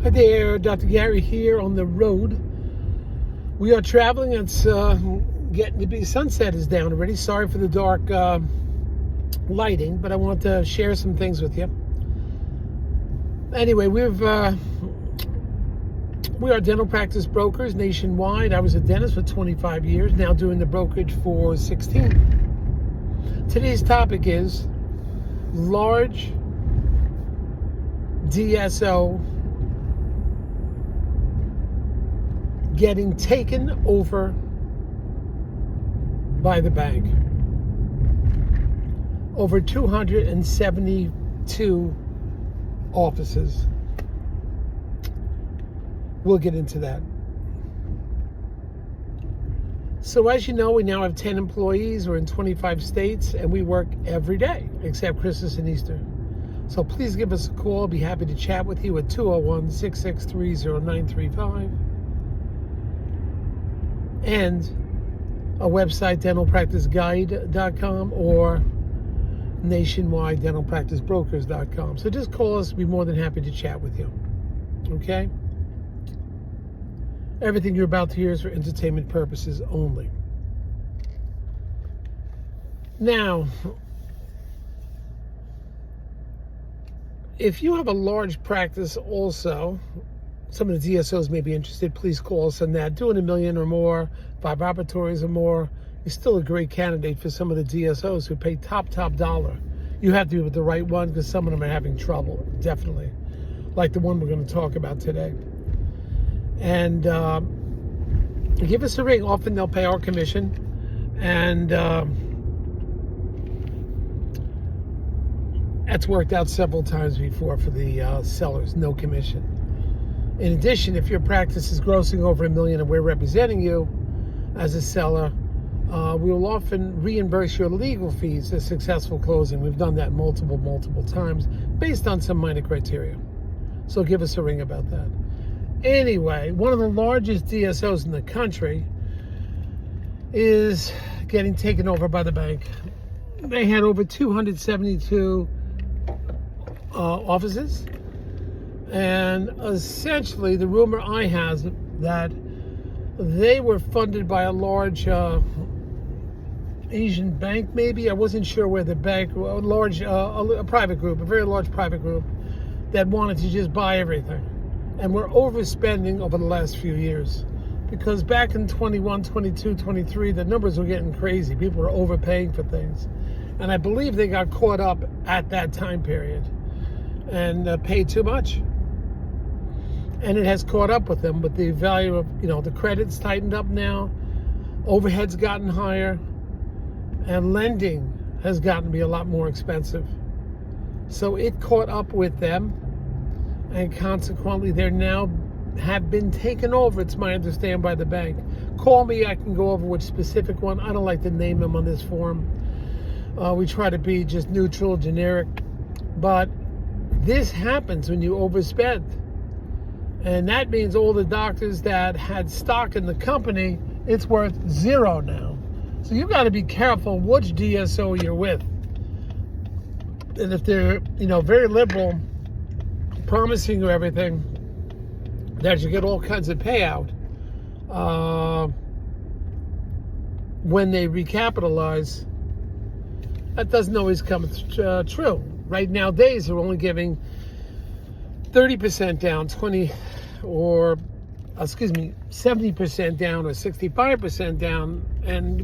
Hi there, Dr. Gary here on the road. We are traveling. It's getting to be, sunset is down already. Sorry for the dark lighting, but I want to share some things with you. Anyway, we are dental practice brokers nationwide. I was a dentist for 25 years, now doing the brokerage for 16. Today's topic is large DSO getting taken over by the bank. Over 272 offices. We'll get into that. So as you know, we now have 10 employees. We're in 25 states, and we work every day except Christmas and Easter. So please give us a call. I'll be happy to chat with you at 201-663-0935. And a website, dentalpracticeguide.com or nationwidedentalpracticebrokers.com. So just call us. We'll be more than happy to chat with you. Okay? Everything you're about to hear is for entertainment purposes only. Now, if you have a large practice also, some of the DSOs may be interested, please call us on that. Doing $1 million or more, 5 operatories or more, you're still a great candidate for some of the DSOs who pay top dollar. You have to be with the right one because some of them are having trouble, definitely. Like the one we're going to talk about today. And give us a ring. Often they'll pay our commission. And that's worked out several times before for the sellers, no commission. In addition, if your practice is grossing over $1 million and we're representing you as a seller, we will often reimburse your legal fees at successful closing. We've done that multiple times based on some minor criteria. So give us a ring about that. Anyway, one of the largest DSOs in the country is getting taken over by the bank. They had over 272 offices. And essentially, the rumor I have that they were funded by a large Asian bank, maybe. I wasn't sure where the bank, a private group, a very large private group that wanted to just buy everything. And we're overspending over the last few years. Because back in 21, 22, 23, the numbers were getting crazy. People were overpaying for things. And I believe they got caught up at that time period and paid too much. And it has caught up with them, but the value of, the credit's tightened up now, overhead's gotten higher, and lending has gotten to be a lot more expensive. So it caught up with them, and consequently, they're now have been taken over, it's my understanding, by the bank. Call me, I can go over which specific one. I don't like to name them on this forum. We try to be just neutral, generic, but this happens when you overspend. And that means all the doctors that had stock in the company, it's worth zero now. So you've got to be careful which DSO you're with. And if they're, very liberal, promising you everything, that you get all kinds of payout, when they recapitalize, that doesn't always come true. Right nowadays, they're only giving 30% down, 70% down or 65% down, and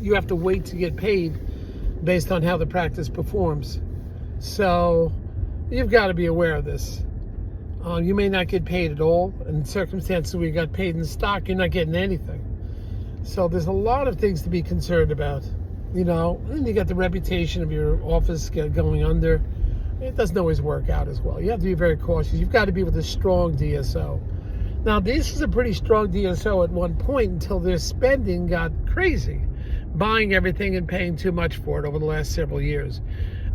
you have to wait to get paid based on how the practice performs. So you've got to be aware of this. You may not get paid at all. In circumstances where you got paid in stock, you're not getting anything. So there's a lot of things to be concerned about. And you got the reputation of your office going under. It doesn't always work out as well. You have to be very cautious. You've got to be with a strong DSO. Now, this is a pretty strong DSO at one point until their spending got crazy, buying everything and paying too much for it over the last several years.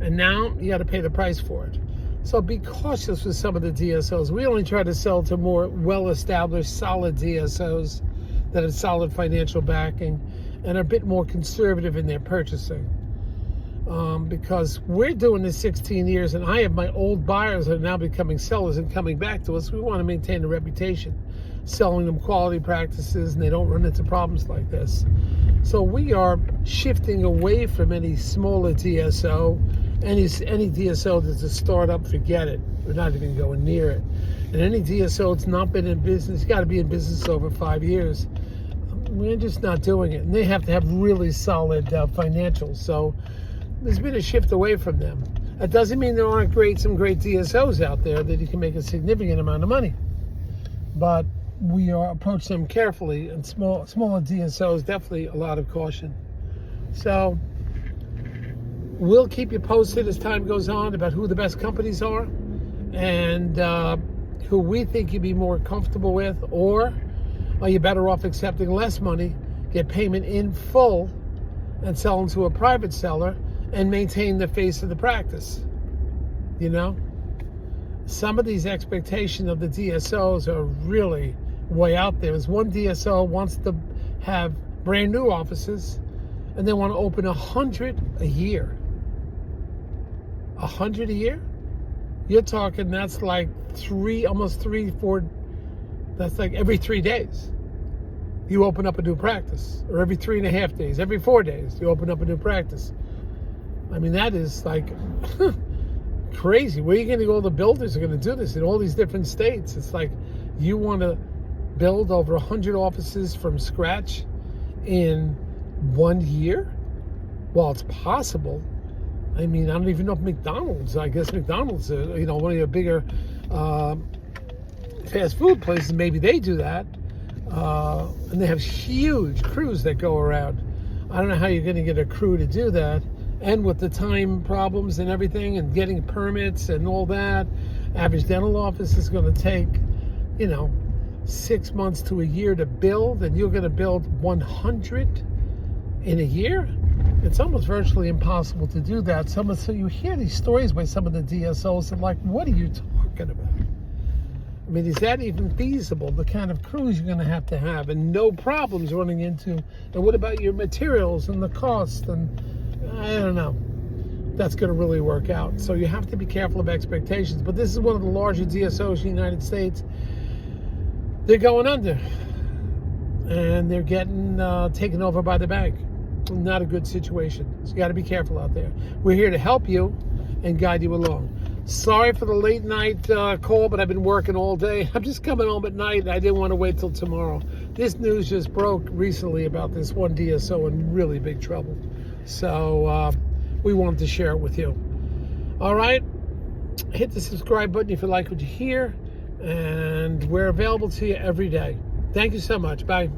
And now you got to pay the price for it. So be cautious with some of the DSOs. We only try to sell to more well-established, solid DSOs that have solid financial backing and are a bit more conservative in their purchasing. because we're doing this 16 years, and I have my old buyers that are now becoming sellers and coming back to us. We want to maintain a reputation, selling them quality practices, and they don't run into problems like this. So we are shifting away from any smaller DSO. Any DSO that's a startup, forget it. We're not even going near it. And any DSO that's not been in business, got to be in business over 5 years. We're just not doing it. And they have to have really solid financials. So there's been a shift away from them. That doesn't mean there aren't some great DSOs out there that you can make a significant amount of money. But we are approaching them carefully, and smaller DSOs, definitely a lot of caution. So we'll keep you posted as time goes on about who the best companies are and who we think you'd be more comfortable with, or are you better off accepting less money, get payment in full, and sell them to a private seller and maintain the face of the practice. You know, some of these expectations of the DSOs are really way out there. There's one DSO wants to have brand new offices, and they want to open 100 a year. 100 a year? You're talking that's like almost 3-4. That's like every 3 days you open up a new practice, or every 3.5 days, every 4 days you open up a new practice. I mean, that is like crazy. Where are you going to go? All the builders are going to do this in all these different states. It's like, you want to build over 100 offices from scratch in 1 year? Well, it's possible. I mean, I don't even know if McDonald's, I guess McDonald's, one of your bigger fast food places, maybe they do that. And they have huge crews that go around. I don't know how you're going to get a crew to do that. And with the time problems and everything, and getting permits and all that, average dental office is going to take, 6 months to a year to build, and you're going to build 100 in a year? It's almost virtually impossible to do that. So you hear these stories by some of the DSOs, and like, what are you talking about? I mean, is that even feasible? The kind of crews you're going to have, and no problems running into. And what about your materials and the cost? And I don't know. That's going to really work out. So you have to be careful of expectations. But this is one of the larger DSOs in the United States. They're going under, and they're getting taken over by the bank. Not a good situation. So you got to be careful out there. We're here to help you and guide you along. Sorry for the late night call, but I've been working all day. I'm just coming home at night, and I didn't want to wait till tomorrow. This news just broke recently about this one DSO in really big trouble. So we wanted to share it with you. All right. Hit the subscribe button if you like what you hear. And we're available to you every day. Thank you so much. Bye.